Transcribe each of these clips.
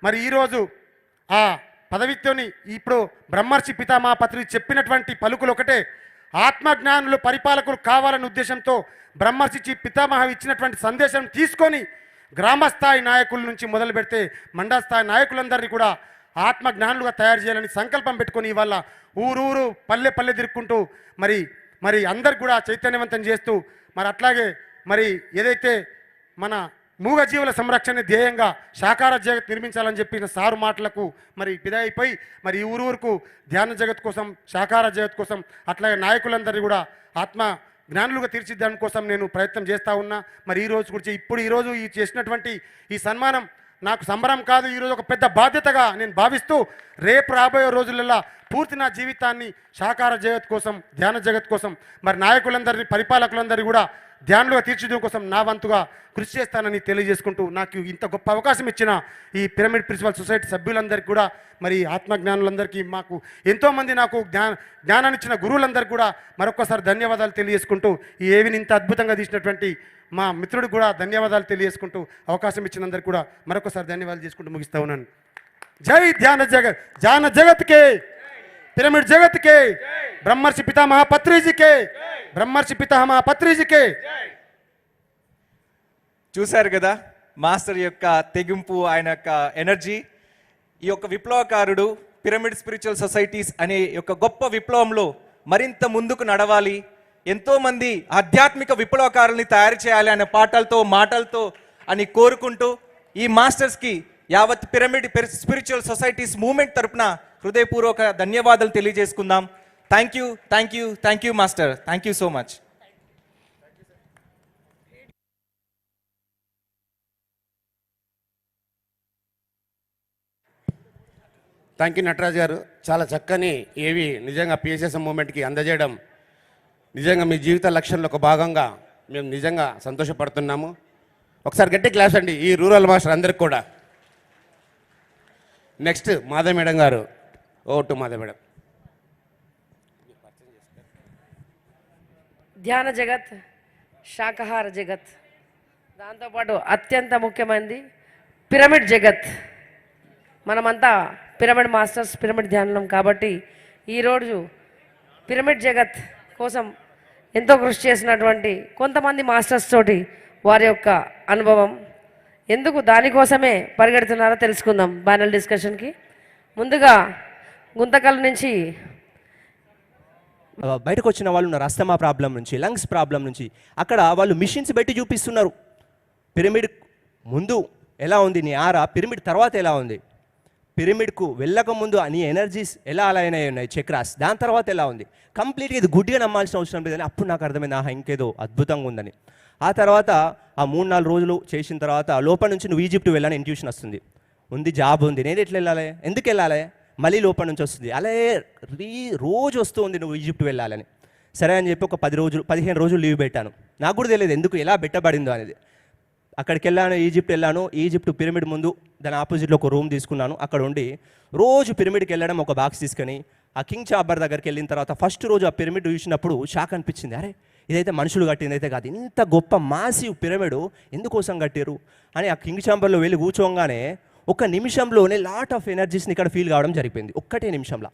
మరి ఈరోజు ఆ పదవితోని ఇప్పుడు బ్రహ్మర్షి పితామహ పత్రి చెప్పినటువంటి పలుకులు ఒకటే, ఆత్మజ్ఞానులు పరిపాలకులు కావాలనే ఉద్దేశంతో బ్రహ్మర్షి పితామహ ఇచ్చినటువంటి సందేశం తీసుకొని గ్రామస్థాయి నాయకుల నుంచి మొదలు పెడితే మండలస్థాయి నాయకులందరినీ కూడా ఆత్మజ్ఞానులుగా తయారు చేయాలని సంకల్పం పెట్టుకొని ఇవాళ ఊరూరు పల్లె పల్లె తిరుక్కుంటూ మరి అందరికి కూడా చైతన్యవంతం చేస్తూ మరి అట్లాగే మరి ఏదైతే మన మూగజీవుల సంరక్షణ ధ్యేయంగా సాకార జగత్ నిర్మించాలని చెప్పిన సారు మాటలకు మరి పిదైపోయి మరి ఈ ఊరుకు ధ్యాన జగత్ కోసం సాకార జగత్ కోసం అట్లాగే నాయకులందరినీ కూడా ఆత్మ జ్ఞానులుగా తీర్చిదిద్దడం కోసం నేను ప్రయత్నం చేస్తూ ఉన్నా. మరి ఈరోజు గురించి ఈరోజు ఈ చేసినటువంటి ఈ సన్మానం నాకు సంబరం కాదు, ఈరోజు ఒక పెద్ద బాధ్యతగా నేను భావిస్తూ రేపు రాబోయే రోజులలో పూర్తి నా జీవితాన్ని సాకార జగత్ కోసం ధ్యాన జగత్ కోసం మరి నాయకులందరినీ పరిపాలకులందరినీ కూడా ధ్యానులుగా తీర్చిదిద్దడం కోసం నా వంతుగా కృషి చేస్తానని తెలియజేసుకుంటూ నాకు ఇంత గొప్ప అవకాశం ఇచ్చిన ఈ పిరమిడ్ ప్రిన్సిపల్ సొసైటీ సభ్యులందరికీ కూడా మరి ఆత్మజ్ఞానులందరికీ మాకు ఎంతోమంది నాకు జ్ఞానాన్ని ఇచ్చిన గురువులందరికీ కూడా మరొకసారి ధన్యవాదాలు తెలియజేసుకుంటూ ఈ ఏవిని ఇంత అద్భుతంగా తీసినటువంటి మా మిత్రుడికి కూడా ధన్యవాదాలు తెలియజేసుకుంటూ అవకాశం ఇచ్చినందరికీ కూడా మరొకసారి ధన్యవాదాలు చేసుకుంటూ ముగిస్తా ఉన్నాను. జై ధ్యాన జగత్ కే, పిరమిడ్ జగత్ కే, బ్రహ్మర్షి పితామహ పత్రిజీ కే, బ్రహ్మర్షి పితామహ పత్రిజీ కే. చూశారు కదా మాస్టర్ యొక్క తెగింపు, ఆయన యొక్క ఎనర్జీ. ఈ యొక్క విప్లవకారుడు పిరమిడ్ స్పిరిచువల్ సొసైటీస్ అనే యొక్క గొప్ప విప్లవంలో మరింత ముందుకు నడవాలి, ఎంతోమంది ఆధ్యాత్మిక విప్లవకారుల్ని తయారు చేయాలి అనే మాటలతో అని కోరుకుంటూ ఈ మాస్టర్స్కి యావత్ పిరమిడ్ స్పిరిచువల్ సొసైటీస్ మూవ్మెంట్ తరపున హృదయపూర్వక ధన్యవాదాలు తెలియజేసుకుందాం. Thank you master, thank you so much. Thank you Nataraj గారు. చాలా చక్కని ఏవి నిజంగా పిఎస్ఎస్ మూమెంట్కి అందజేయడం నిజంగా మీ జీవిత లక్ష్యంలో ఒక భాగంగా మేము నిజంగా సంతోషపడుతున్నాము. ఒకసారి గట్టి క్లాస్ అండి ఈ రూరల్ మాస్టర్ అందరికి కూడా. నెక్స్ట్ మాధవ్ మేడం గారు. To Madhav madam. ధ్యాన జగత్, శాకాహార జగత్, దాంతోపాటు అత్యంత ముఖ్యమైనది పిరమిడ్ జగత్. మనమంతా పిరమిడ్ మాస్టర్స్, పిరమిడ్ ధ్యానం కాబట్టి ఈరోజు పిరమిడ్ జగత్ కోసం ఎంతో కృషి చేసినటువంటి కొంతమంది మాస్టర్స్ తోటి వారి యొక్క అనుభవం ఎందుకు దానికోసమే పరిగెడుతున్నారో తెలుసుకుందాం ప్యానల్ డిస్కషన్కి. ముందుగా గుంతకల్ నుంచి బయటకు వచ్చిన వాళ్ళు ఉన్నారు, అస్తమా ప్రాబ్లం నుంచి, లంగ్స్ ప్రాబ్లం నుంచి. అక్కడ వాళ్ళు మిషన్స్ పెట్టి చూపిస్తున్నారు పిరమిడ్ ముందు ఎలా ఉంది నీ ఆరా, పిరమిడ్ తర్వాత ఎలా ఉంది, పిరమిడ్కు వెళ్ళక ముందు నీ ఎనర్జీస్ ఎలా అలా ఉన్నాయి, చక్రాస్, దాని తర్వాత ఎలా ఉంది. కంప్లీట్గా ఇది గుడ్డిగా నమ్మాల్సిన అవసరం లేదని అప్పుడు నాకు అర్థమైంది, ఇంకేదో అద్భుతంగా ఉందని. ఆ తర్వాత ఆ 3-4 రోజులు చేసిన తర్వాత లోపల నుంచి నువ్వు ఈజిప్ట్ వెళ్ళాలని ఇంట్యూషన్ వస్తుంది, జాబ్ ఉంది, నేను ఎట్లా వెళ్ళాలి, ఎందుకు వెళ్ళాలి, మళ్ళీ లోపల నుంచి వస్తుంది, అలాగే రోజు వస్తుంది నువ్వు ఈజిప్ట్ వెళ్ళాలని. సరే అని చెప్పి ఒక 15 రోజులు లీవ్ పెట్టాను. నాకు కూడా తెలియదు ఎందుకు ఎలా పెట్టబడిందో అనేది. అక్కడికి వెళ్ళాను, ఈజిప్ట్ పిరమిడ్ ముందు దాని ఆపోజిట్లో ఒక రూమ్ తీసుకున్నాను. అక్కడ ఉండి రోజు పిరమిడ్కి వెళ్ళడం, ఒక బాక్స్ తీసుకొని ఆ కింగ్ చాంబర్ దగ్గరికి వెళ్ళిన తర్వాత ఫస్ట్ రోజు ఆ పిరమిడ్ చూసినప్పుడు షాక్ అనిపించింది. అరే ఇదైతే మనుషులు కట్టింది అయితే కాదు, ఇంత గొప్ప మాసివ్ పిరమిడ్ ఎందుకోసం కట్టారు అని ఆ కింగ్ చాంబర్లో వెళ్ళి కూర్చోగానే ఒక నిమిషంలోనే లాట్ ఆఫ్ ఎనర్జీస్ని ఇక్కడ ఫీల్ కావడం జరిపింది. ఒక్కటే నిమిషంలో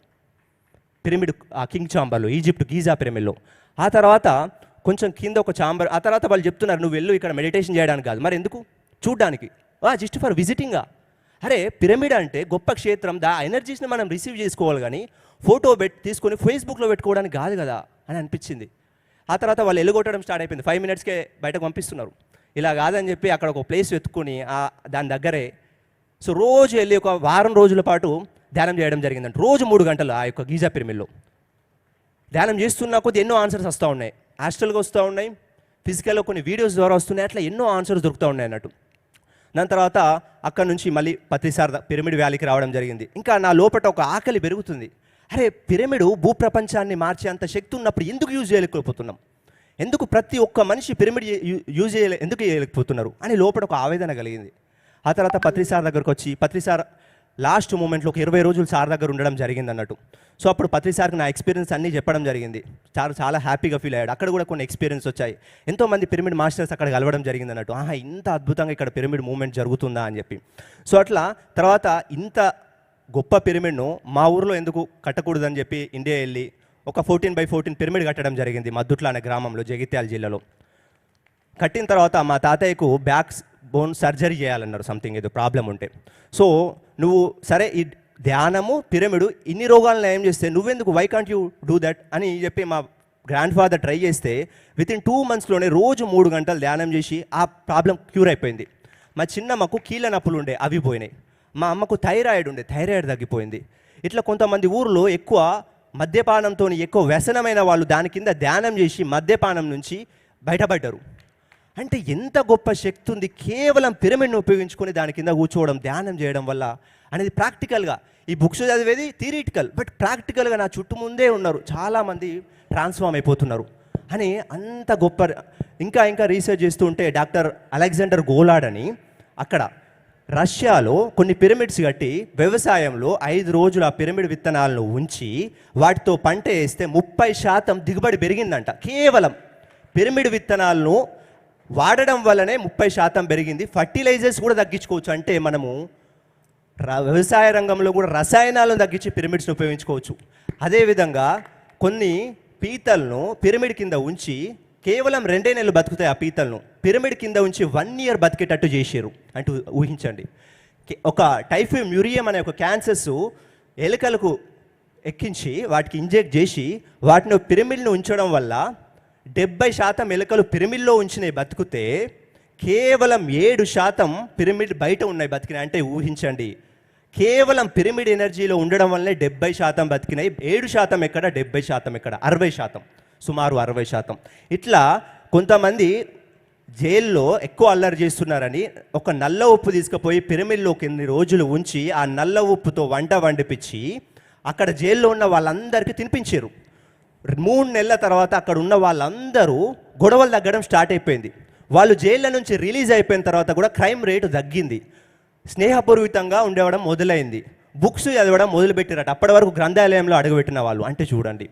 పిరమిడ్ ఆ కింగ్ చాంబర్లో, ఈజిప్ట్ గీజా పిరమిడ్లో. ఆ తర్వాత కొంచెం కింద ఒక చాంబర్. ఆ తర్వాత వాళ్ళు చెప్తున్నారు నువ్వు వెళ్ళు ఇక్కడ మెడిటేషన్ చేయడానికి కాదు, మరి ఎందుకు, చూడ్డానికి, జస్ట్ ఫర్ విజిటింగా. అరే పిరమిడ్ అంటే గొప్ప క్షేత్రం, ఎనర్జీస్ని మనం రిసీవ్ చేసుకోవాలి కానీ ఫోటో తీసుకొని ఫేస్బుక్లో పెట్టుకోవడానికి కాదు కదా అని అనిపించింది. ఆ తర్వాత వాళ్ళు ఎలుగొట్టడం స్టార్ట్ అయిపోయింది. 5 minutesకే బయటకు పంపిస్తున్నారు. ఇలా కాదని చెప్పి అక్కడ ఒక ప్లేస్ వెతుక్కుని దాని దగ్గరే రోజు వెళ్ళి ఒక వారం రోజుల పాటు ధ్యానం చేయడం జరిగిందంట. రోజు 3 గంటలు ఆ యొక్క గీజా పిరమిడ్లో ధ్యానం చేస్తున్న కొద్ది ఎన్నో ఆన్సర్స్ వస్తూ ఉన్నాయి, హాస్టల్గా వస్తూ ఉన్నాయి, ఫిజికల్గా కొన్ని వీడియోస్ ద్వారా వస్తున్నాయి, అట్లా ఎన్నో ఆన్సర్స్ దొరుకుతూ ఉన్నాయి అన్నట్టు. దాని తర్వాత అక్కడ నుంచి మళ్ళీ ప్రతిసారి పిరమిడ్ వ్యాలీకి రావడం జరిగింది. ఇంకా నా లోపల ఒక ఆకలి పెరుగుతుంది. అరే పిరమిడ్ భూప్రపంచాన్ని మార్చే అంత శక్తి ఉన్నప్పుడు ఎందుకు యూజ్ చేయలేకపోతున్నాం, ఎందుకు ప్రతి ఒక్క మనిషి పిరమిడ్ యూజ్ ఎందుకు చేయలేకపోతున్నారు అని లోపల ఒక ఆవేదన కలిగింది. ఆ తర్వాత పత్రిసార్ దగ్గరకు వచ్చి, పత్రిసార్ లాస్ట్ మూమెంట్లో ఒక 20 రోజులు సార్ దగ్గర ఉండడం జరిగింది అన్నట్టు. సో అప్పుడు పత్రి సార్కి నా ఎక్స్పీరియన్స్ అన్నీ చెప్పడం జరిగింది. చాలా హ్యాపీగా ఫీల్ అయ్యాడు. అక్కడ కూడా కొన్ని ఎక్స్పీరియన్స్ వచ్చాయి. ఎంతోమంది పిరమిడ్ మాస్టర్స్ అక్కడ కలవడం జరిగింది అన్నట్టు. ఇంత అద్భుతంగా ఇక్కడ పిరమిడ్ మూవ్మెంట్ జరుగుతుందా అని చెప్పి. సో అట్లా తర్వాత ఇంత గొప్ప పిరమిడ్ను మా ఊరిలో ఎందుకు కట్టకూడదని చెప్పి ఇండియా వెళ్ళి ఒక 14x14 పిరమిడ్ కట్టడం జరిగింది మద్దుట్ల అనే గ్రామంలో, జగిత్యాల జిల్లాలో. కట్టిన తర్వాత మా తాతయ్యకు బ్యాక్ బోన్ సర్జరీ చేయాలన్నారు, సంథింగ్ ఏదో ప్రాబ్లం ఉంటే. సో నువ్వు సరే ఈ ధ్యానము పిరమిడ్ ఇన్ని రోగాలను నయం చేస్తే నువ్వెందుకు, why can't you do that అని చెప్పి మా గ్రాండ్ ఫాదర్ ట్రై చేస్తే వితిన్ 2 monthsలోనే రోజు 3 గంటలు ధ్యానం చేసి ఆ ప్రాబ్లం క్యూర్ అయిపోయింది. మా చిన్నమ్మకు కీళ్ళ నొప్పులు ఉండే, అవి పోయినాయి. మా అమ్మకు థైరాయిడ్ ఉండే, థైరాయిడ్ తగ్గిపోయింది. ఇట్లా కొంతమంది ఊర్లో ఎక్కువ మద్యపానంతో ఎక్కువ వ్యసనమైన వాళ్ళు దాని కింద ధ్యానం చేసి మద్యపానం నుంచి బయటపడ్డారు. అంటే ఎంత గొప్ప శక్తి ఉంది కేవలం పిరమిడ్ను ఉపయోగించుకొని దాని కింద కూర్చోవడం, ధ్యానం చేయడం వల్ల అనేది. ప్రాక్టికల్గా ఈ బుక్స్ చదివేది థియరిటికల్, బట్ ప్రాక్టికల్గా నా చుట్టుముందే ఉన్నారు, చాలామంది ట్రాన్స్ఫార్మ్ అయిపోతున్నారు అని. అంత గొప్ప ఇంకా రీసెర్చ్ చేస్తూ ఉంటే డాక్టర్ అలెగ్జాండర్ గోలార్డ్ అని అక్కడ రష్యాలో కొన్ని పిరమిడ్స్ కట్టి వ్యవసాయంలో 5 రోజులు ఆ పిరమిడ్ విత్తనాలను ఉంచి వాటితో పంట వేస్తే 30% దిగుబడి పెరిగిందంట. కేవలం పిరమిడ్ విత్తనాలను వాడడం వల్లనే 30% పెరిగింది. ఫర్టిలైజర్స్ కూడా తగ్గించుకోవచ్చు. అంటే మనము వ్యవసాయ రంగంలో కూడా రసాయనాలను తగ్గించి పిరమిడ్స్ని ఉపయోగించుకోవచ్చు. అదేవిధంగా కొన్ని పీతలను పిరమిడ్ కింద ఉంచి కేవలం 2 నెలలు బతుకుతాయి. ఆ పీతలను పిరమిడ్ కింద ఉంచి 1 year బతికేటట్టు చేశారు. అంటూ ఊహించండి. ఒక టైఫోమ్యూరియం అనే ఒక క్యాన్సర్స్ ఎలుకలకు ఎక్కించి వాటికి ఇంజెక్ట్ చేసి వాటిని పిరమిడ్ను ఉంచడం వల్ల 70% ఎలుకలు పిరమిడ్లో ఉంచినవి బతుకుతే కేవలం 7% పిరమిడ్ బయట ఉన్నాయి బతికినాయి. అంటే ఊహించండి, కేవలం పిరమిడ్ ఎనర్జీలో ఉండడం వల్లనే 70% బతికినాయి. 7% ఎక్కడ, 70% ఎక్కడ, 60%, సుమారు 60%. ఇట్లా కొంతమంది జైల్లో ఎక్కువ అల్లరి చేస్తున్నారని ఒక నల్ల ఉప్పు తీసుకుపోయి పిరమిడ్లో కొన్ని రోజులు ఉంచి ఆ నల్ల ఉప్పుతో వంట వండిపించి అక్కడ జైల్లో ఉన్న వాళ్ళందరికీ తినిపించారు. 3 నెలల తర్వాత అక్కడ ఉన్న వాళ్ళందరూ గొడవలు తగ్గడం స్టార్ట్ అయిపోయింది. వాళ్ళు జైళ్ళ నుంచి రిలీజ్ అయిపోయిన తర్వాత కూడా క్రైమ్ రేటు తగ్గింది. స్నేహపూర్వితంగా ఉండేవడం మొదలైంది. బుక్స్ చదవడం మొదలుపెట్టారట. అప్పటి వరకు గ్రంథాలయంలో అడుగుపెట్టిన వాళ్ళు. అంటే చూడండి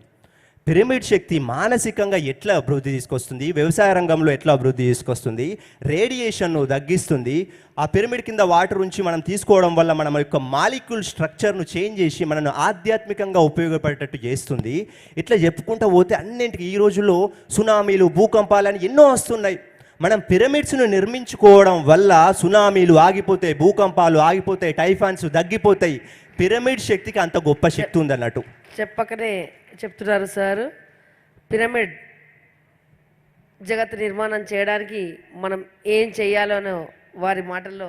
పిరమిడ్ శక్తి మానసికంగా ఎట్లా అభివృద్ధి తీసుకొస్తుంది, వ్యవసాయ రంగంలో ఎట్లా అభివృద్ధి తీసుకొస్తుంది, రేడియేషన్ను తగ్గిస్తుంది. ఆ పిరమిడ్ కింద వాటర్ నుంచి మనం తీసుకోవడం వల్ల మన యొక్క మాలిక్యూల్ స్ట్రక్చర్ను చేంజ్ చేసి మనను ఆధ్యాత్మికంగా ఉపయోగపడేటట్టు చేస్తుంది. ఇట్లా చెప్పుకుంటూ పోతే అన్నింటికి ఈ రోజుల్లో సునామీలు, భూకంపాలని ఎన్నో వస్తున్నాయి. మనం పిరమిడ్స్ను నిర్మించుకోవడం వల్ల సునామీలు ఆగిపోతాయి, భూకంపాలు ఆగిపోతాయి, టైఫాన్స్ తగ్గిపోతాయి. పిరమిడ్ శక్తికి అంత గొప్ప శక్తి ఉందన్నట్టు. చెప్పకనే చెప్తున్నారు సార్. పిరమిడ్ జగత్ నిర్మాణం చేయడానికి మనం ఏం చేయాలోనో వారి మాటల్లో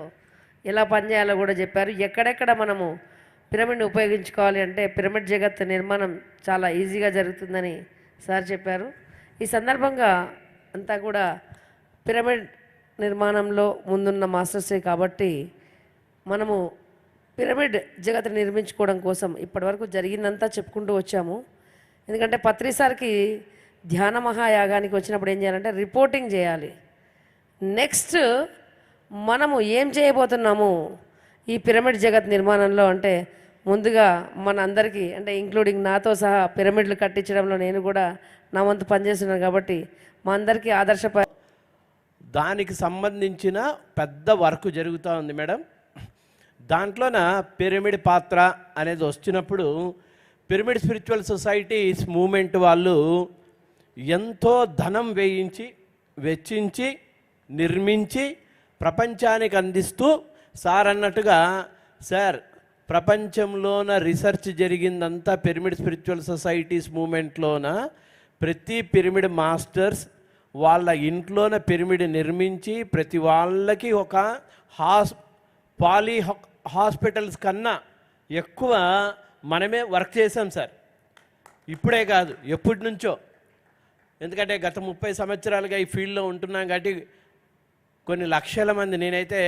ఎలా పనిచేయాలో కూడా చెప్పారు. ఎక్కడెక్కడ మనము పిరమిడ్ని ఉపయోగించుకోవాలి అంటే పిరమిడ్ జగత్ నిర్మాణం చాలా ఈజీగా జరుగుతుందని సార్ చెప్పారు. ఈ సందర్భంగా అంతా కూడా పిరమిడ్ నిర్మాణంలో ముందున్న మాస్టర్సే కాబట్టి మనము పిరమిడ్ జగత్ నిర్మించుకోవడం కోసం ఇప్పటివరకు జరిగిందంతా చెప్పుకుంటూ వచ్చాము. ఎందుకంటే పత్రి సార్కి ధ్యాన మహాయాగానికి వచ్చినప్పుడు ఏం చేయాలంటే రిపోర్టింగ్ చేయాలి. నెక్స్ట్ మనము ఏం చేయబోతున్నాము ఈ పిరమిడ్ జగత్ నిర్మాణంలో అంటే ముందుగా మన అందరికీ అంటే ఇంక్లూడింగ్ నాతో సహా పిరమిడ్లు కట్టించడంలో నేను కూడా నా వంతు పనిచేస్తున్నాను కాబట్టి మా అందరికీ దానికి సంబంధించిన పెద్ద వర్క్ జరుగుతూ ఉంది మేడం. దాంట్లోన పిరమిడ్ పాత్ర అనేది వచ్చినప్పుడు పిరమిడ్ స్పిరిచువల్ సొసైటీస్ మూమెంట్ వాళ్ళు ఎంతో ధనం వెచ్చించి నిర్మించి ప్రపంచానికి అందిస్తూ సార్ అన్నట్టుగా సార్ ప్రపంచంలోన రీసెర్చ్ జరిగిందంతా పిరమిడ్ స్పిరిచువల్ సొసైటీస్ మూమెంట్లోన ప్రతి పిరమిడ్ మాస్టర్స్ వాళ్ళ ఇంట్లోన పిరమిడ్ నిర్మించి ప్రతి వాళ్ళకి ఒక హాస్పిటల్స్ కన్నా ఎక్కువ మనమే వర్క్ చేసాం సార్. ఇప్పుడే కాదు, ఎప్పటి నుంచో. ఎందుకంటే గత 30 సంవత్సరాలుగా ఈ ఫీల్డ్లో ఉంటున్నాం కాబట్టి కొన్ని లక్షల మంది, నేనైతే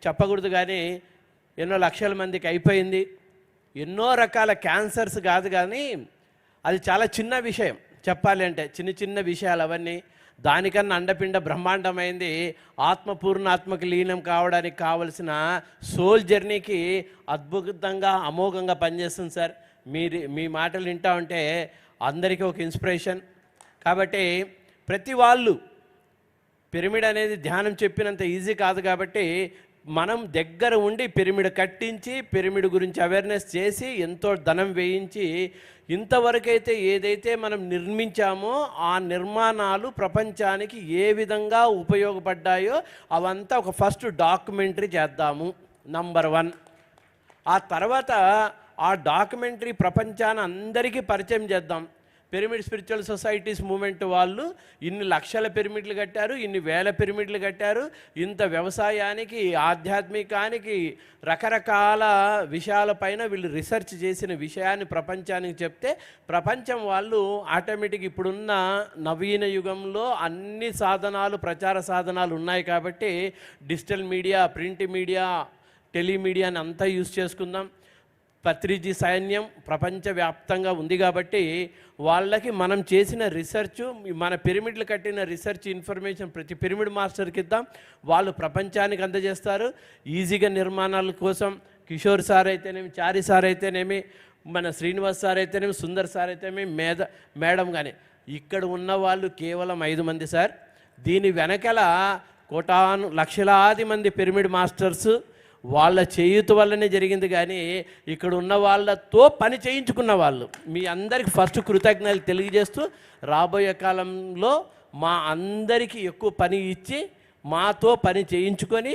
చెప్పకూడదు కానీ ఎన్నో లక్షల మందికి అయిపోయింది. ఎన్నో రకాల క్యాన్సర్స్ కాదు కానీ అది చాలా చిన్న విషయం చెప్పాలి అంటే, చిన్న చిన్న విషయాలు అవన్నీ. దానికన్నా అండపిండ బ్రహ్మాండమైంది ఆత్మపూర్ణాత్మకి లీనం కావడానికి కావలసిన సోల్ జర్నీకి అద్భుతంగా అమోఘంగా పనిచేస్తుంది సార్. మీ మాటలు వింటా ఉంటే అందరికీ ఒక ఇన్స్పిరేషన్. కాబట్టి ప్రతి వాళ్ళు పిరమిడ్ అనేది ధ్యానం చెప్పినంత ఈజీ కాదు. కాబట్టి మనం దగ్గర ఉండి పిరమిడ్ కట్టించి పిరమిడ్ గురించి అవేర్నెస్ చేసి ఎంతో ధనం వేయించి ఇంతవరకైతే ఏదైతే మనం నిర్మించామో ఆ నిర్మాణాలు ప్రపంచానికి ఏ విధంగా ఉపయోగపడ్డాయో అవంతా ఒక ఫస్ట్ డాక్యుమెంటరీ చేద్దాము, నంబర్ 1. ఆ తర్వాత ఆ డాక్యుమెంటరీ ప్రపంచాన్ని అందరికీ పరిచయం చేద్దాం. పిరమిడ్ స్పిరిచువల్ సొసైటీస్ మూమెంట్ వాళ్ళు ఇన్ని లక్షల పిరమిడ్లు కట్టారు, ఇన్ని వేల పిరమిడ్లు కట్టారు. ఇంత వ్యవసాయానికి, ఆధ్యాత్మికానికి, రకరకాల విషయాలపైన వీళ్ళు రీసెర్చ్ చేసిన విషయాన్ని ప్రపంచానికి చెప్తే ప్రపంచం వాళ్ళు ఆటోమేటిక్ ఇప్పుడున్న నవీన యుగంలో అన్ని సాధనాలు, ప్రచార సాధనాలు ఉన్నాయి కాబట్టి డిజిటల్ మీడియా, ప్రింట్ మీడియా, టెలిమీడియాని అంతా యూజ్ చేసుకుందాం. పత్రిజీ సైన్యం ప్రపంచవ్యాప్తంగా ఉంది కాబట్టి వాళ్ళకి మనం చేసిన రీసెర్చ్, మన పిరమిడ్లు కట్టిన రీసెర్చ్ ఇన్ఫర్మేషన్ ప్రతి పిరమిడ్ మాస్టర్కి ఇద్దాం. వాళ్ళు ప్రపంచానికి అందజేస్తారు. ఈజీగా నిర్మాణాల కోసం కిషోర్ సార్ అయితేనేమి, చారి సార్ అయితేనేమి, మన శ్రీనివాస్ సార్ అయితేనేమి, సుందర్ సార్ అయితేనేమి, మేడం కానీ ఇక్కడ ఉన్న వాళ్ళు కేవలం 5 మంది సార్. దీని వెనకల కోటాను లక్షలాది మంది పిరమిడ్ మాస్టర్స్ వాళ్ళ చేయూత వల్లనే జరిగింది. కానీ ఇక్కడ ఉన్న వాళ్ళతో పని చేయించుకున్న వాళ్ళు మీ అందరికి ఫస్ట్ కృతజ్ఞతలు తెలియజేస్తూ రాబోయే కాలంలో మా అందరికీ ఎక్కువ పని ఇచ్చి మాతో పని చేయించుకొని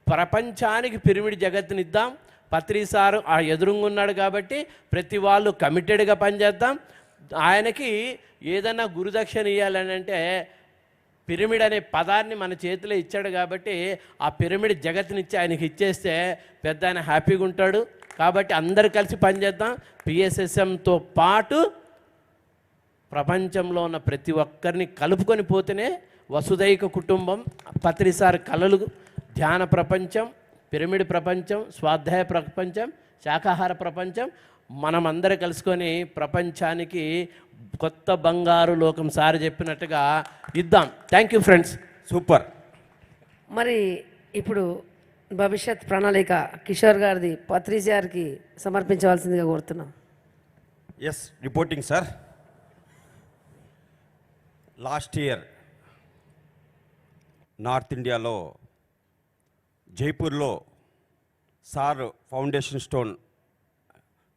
ప్రపంచానికి పిరమిడ్ జగత్తునిద్దాం. పత్రి సారు ఆ ఎదురుగా ఉన్నాడు కాబట్టి ప్రతి వాళ్ళు కమిటెడ్గా పనిచేద్దాం. ఆయనకి ఏదైనా గురుదక్షిణ ఇవ్వాలని అంటే పిరమిడ్ అనే పదాన్ని మన చేతిలో ఇచ్చాడు కాబట్టి ఆ పిరమిడ్ జగత్తునిచ్చి ఆయనకి ఇచ్చేస్తే పెద్ద ఆయన హ్యాపీగా ఉంటాడు. కాబట్టి అందరు కలిసి పనిచేద్దాం. పిఎస్ఎస్ఎంతో పాటు ప్రపంచంలో ఉన్న ప్రతి ఒక్కరిని కలుపుకొని పోతేనే వసుదైక కుటుంబం, పత్రిసారి కళలు, ధ్యాన ప్రపంచం, పిరమిడ్ ప్రపంచం, స్వాధ్యాయ ప్రపంచం, శాకాహార ప్రపంచం మనమందరం కలుసుకొని ప్రపంచానికి కొత్త బంగారు లోకం సార్ చెప్పినట్టుగా ఇద్దాం. Thank you friends. సూపర్. మరి ఇప్పుడు భవిష్యత్ ప్రణాళిక కిషోర్ గారిది పత్రిజీ గారికి సమర్పించవలసిందిగా కోరుతున్నాం. Yes, reporting sir. Last year north ఇండియాలో జైపూర్లో సార్ ఫౌండేషన్ స్టోన్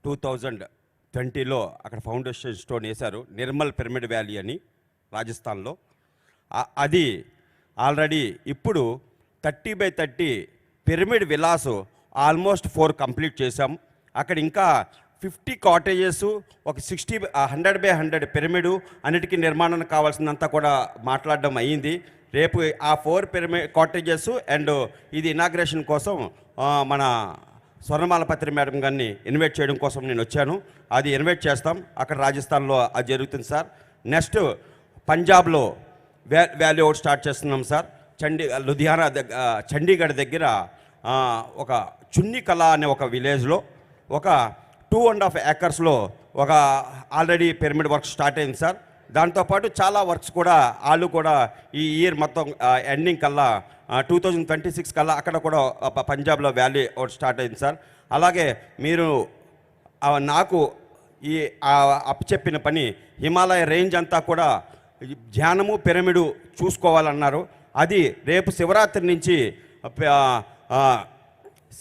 2020లో అక్కడ ఫౌండేషన్ స్టోన్ వేశారు, నిర్మల్ పిరమిడ్ వ్యాలీ అని రాజస్థాన్లో. అది ఆల్రెడీ ఇప్పుడు 30x30 pyramid Vilas almost 4 complete చేశాం. అక్కడ ఇంకా 50 కాటేజెస్, ఒక 100x100 పిరమిడ్ అన్నిటికీ నిర్మాణానికి కావాల్సిందంతా కూడా మాట్లాడడం అయ్యింది. రేపు ఆ 4 పిరమిడ్ కాటేజెస్ అండ్ ఇది ఇనాగ్రేషన్ కోసం మన స్వర్ణమాల పత్రి మేడం గారిని ఇన్వైట్ చేయడం కోసం నేను వచ్చాను. అది ఇన్వైట్ చేస్తాం. అక్కడ రాజస్థాన్లో అది జరుగుతుంది సార్. నెక్స్ట్ పంజాబ్లో వ్యాలీ అవుట్ స్టార్ట్ చేస్తున్నాం సార్. లుధియానా చండీగఢ్ దగ్గర ఒక చున్ని కళ అనే ఒక విలేజ్లో ఒక 2.5 acres ఒక ఆల్రెడీ పిరమిడ్ వర్క్ స్టార్ట్ అయింది సార్. దాంతోపాటు చాలా వర్క్స్ కూడా వాళ్ళు కూడా ఈ ఇయర్ మొత్తం ఎండింగ్ కల్లా 2026 కల్లా అక్కడ కూడా పంజాబ్లో వ్యాలీ అవుట్ స్టార్ట్ అయింది సార్. అలాగే మీరు నాకు ఈ అప్పచెప్పిన పని హిమాలయ రేంజ్ అంతా కూడా ధ్యానము పిరమిడు చూసుకోవాలన్నారు. అది రేపు శివరాత్రి నుంచి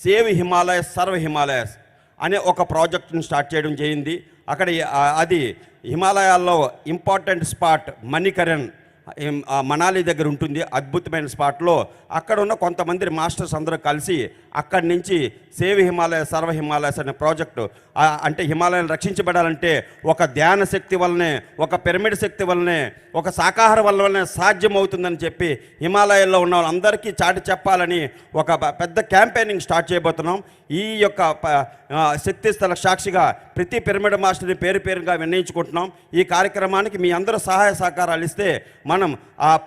సేవ్ హిమాలయస్ సర్వ హిమాలయస్ అనే ఒక ప్రాజెక్ట్ని స్టార్ట్ చేయడం జరిగింది. అక్కడ అది హిమాలయాల్లో ఇంపార్టెంట్ స్పాట్ మణికరణ్ మనాలి దగ్గర ఉంటుంది, అద్భుతమైన స్పాట్లో. అక్కడ ఉన్న కొంతమంది మాస్టర్స్ అందరూ కలిసి అక్కడి నుంచి సేవ్ హిమాలయ సర్వ హిమాలయస్ అనే ప్రాజెక్టు, అంటే హిమాలయాలు రక్షించబడాలంటే ఒక ధ్యాన శక్తి వల్లనే, ఒక పిరమిడ్ శక్తి వల్లనే, ఒక శాకాహార వల్లనే సాధ్యమవుతుందని చెప్పి హిమాలయాల్లో ఉన్న వాళ్ళందరికీ చాటి చెప్పాలని ఒక పెద్ద క్యాంపెయినింగ్ స్టార్ట్ చేయబోతున్నాం. ఈ యొక్క శక్తి స్థల సాక్షిగా ప్రతి పిరమిడ్ మాస్టర్ని పేరు పేరుగా నిర్ణయించుకుంటున్నాం. ఈ కార్యక్రమానికి మీ అందరూ సహాయ సహకారాలు ఇస్తే మనం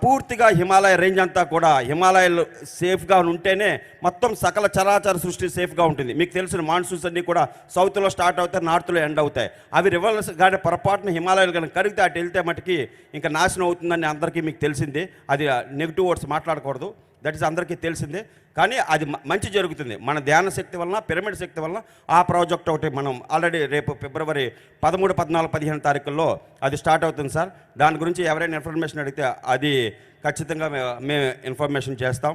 పూర్తిగా హిమాలయ రేంజ్ అంతా కూడా హిమాలయాలు సేఫ్గా ఉంటేనే మొత్తం సకల చరాచర సృష్టి సేఫ్గా రివర్స్గా ఉంటుంది. మీకు తెలిసిన మాన్సూన్స్ అన్నీ కూడా సౌత్లో స్టార్ట్ అవుతాయి, నార్త్లో ఎండ్ అవుతాయి. అవి రివర్స్ కానీ పొరపాటున హిమాలయాలు కానీ కరిగితే అటు వెళ్తే మటుకి ఇంకా నాశనం అవుతుందని అందరికీ మీకు తెలిసిందే. అది నెగిటివ్ వర్డ్స్ మాట్లాడకూడదు, దట్ ఈస్ అందరికీ తెలిసిందే. కానీ అది మంచి జరుగుతుంది మన ధ్యాన శక్తి వలన, పిరమిడ్ శక్తి వలన. ఆ ప్రాజెక్ట్ ఒకటి మనం ఆల్రెడీ రేపు ఫిబ్రవరి 13, 14, 15 తారీఖుల్లో అది స్టార్ట్ అవుతుంది సార్. దాని గురించి ఎవరైనా ఇన్ఫర్మేషన్ అడిగితే అది ఖచ్చితంగా మేము ఇన్ఫర్మేషన్ చేస్తాం.